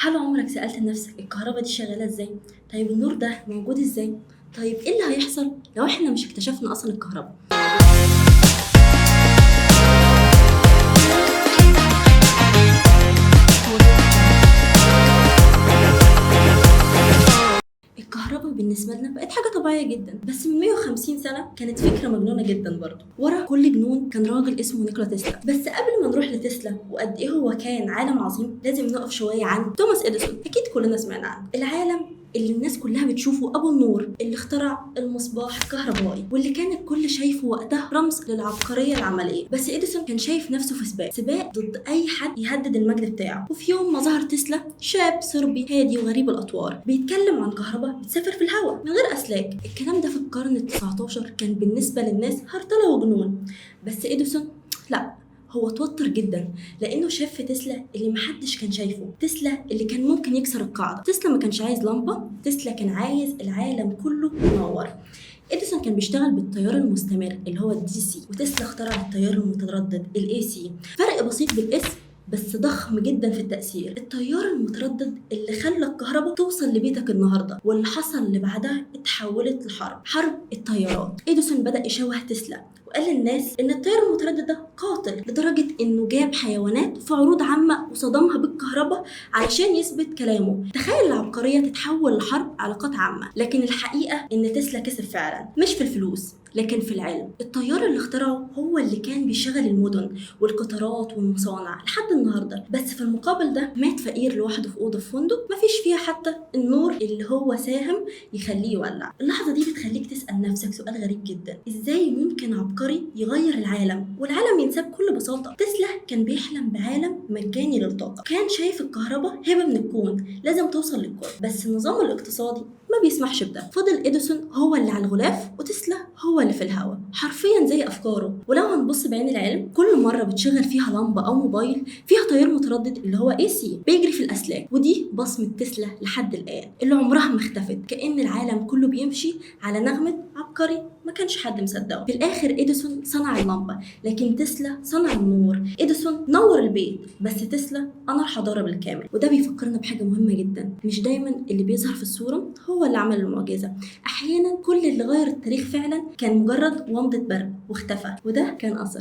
هل عمرك سألت نفسك الكهرباء دي شغالة ازاي؟ طيب النور ده موجود ازاي؟ طيب ايه اللي هيحصل لو احنا مش اكتشفنا اصلا الكهرباء؟ الكهرباء بالنسبة لنا بقت حاجة طبيعية جدا، بس من 150 سنة كانت فكرة مجنونة جدا برضه. ورا كل جنون كان راجل اسمه نيكولا تسلا. بس قبل ما نروح لتسلا وقد ايه هو كان عالم عظيم، لازم نقف شوية عن توماس اديسون. اكيد كلنا سمعنا عنه، العالم اللي الناس كلها بتشوفه ابو النور، اللي اخترع المصباح الكهربائي، واللي كان الكل شايفه وقتها رمز للعبقريه العمليه. بس اديسون كان شايف نفسه في سباق ضد اي حد يهدد المجد بتاعه. وفي يوم ما ظهر تسلا، شاب صربي هادي وغريب الاطوار، بيتكلم عن كهرباء بتسافر في الهواء من غير اسلاك. الكلام ده في القرن ال19 كان بالنسبه للناس هرطله وجنون. بس اديسون لا، هو توتر جدا لانه شاف في تسلا اللي محدش كان شايفه. تسلا اللي كان ممكن يكسر القاعده. تسلا ما كانش عايز لمبه، تسلا كان عايز العالم كله ينور. اديسون كان بيشتغل بالتيار المستمر اللي هو الدي سي، وتسلا اخترع التيار المتردد الاي سي. فرق بسيط بالاسم بس ضخم جدا في التأثير. التيار المتردد اللي خلى الكهرباء توصل لبيتك النهارده، واللي حصل اللي بعدها اتحولت حرب التيارات. اديسون بدأ يشوه تسلا وقال للناس ان التيار المتردد ده قاتل، لدرجه انه جاب حيوانات في عروض عامه وصدمها بالكهرباء علشان يثبت كلامه. تخيل العبقريه تتحول لحرب علاقات عامه. لكن الحقيقه ان تسلا كسب فعلا، مش في الفلوس لكن في العلم. الطيار اللي اخترعه هو اللي كان بيشغل المدن والقطارات والمصانع لحد النهارده. بس في المقابل ده مات فقير لوحده في اوضه في فندق مفيش فيها حتى النور اللي هو ساهم يخليه يولع. اللحظه دي بتخليك تسال نفسك سؤال غريب جدا: ازاي ممكن عبقري يغير العالم والعالم ينساه بكل بساطه؟ تسلا كان بيحلم بعالم مجاني للطاقه، كان شايف الكهرباء هبه من الكون لازم توصل للكل. بس النظام الاقتصادي ما بيسمحش بده. فضل اديسون هو اللي على الغلاف وتسلا هو اللي في الهواء، حرفيا زي افكاره. ولو هنبص بعين العلم، كل مره بتشغل فيها لمبه او موبايل فيها تيار متردد اللي هو اي سي بيجري في الاسلاك، ودي بصمه تسلا لحد الان اللي عمرها ما اختفت. كأن العالم كله بيمشي على نغمه عبقري ما كانش حد مصدقه. في الاخر اديسون صنع اللمبه، لكن تسلا صنع النور. اديسون نور البيت، بس تسلا انار حضاره بالكامل. وده بيفكرنا بحاجه مهمه جدا: مش دايما اللي بيظهر في الصوره هو اللي عمل المعجزه. احيانا كل اللي غير التاريخ فعلا كان مجرد ومضة برق واختفى، وده كان اثر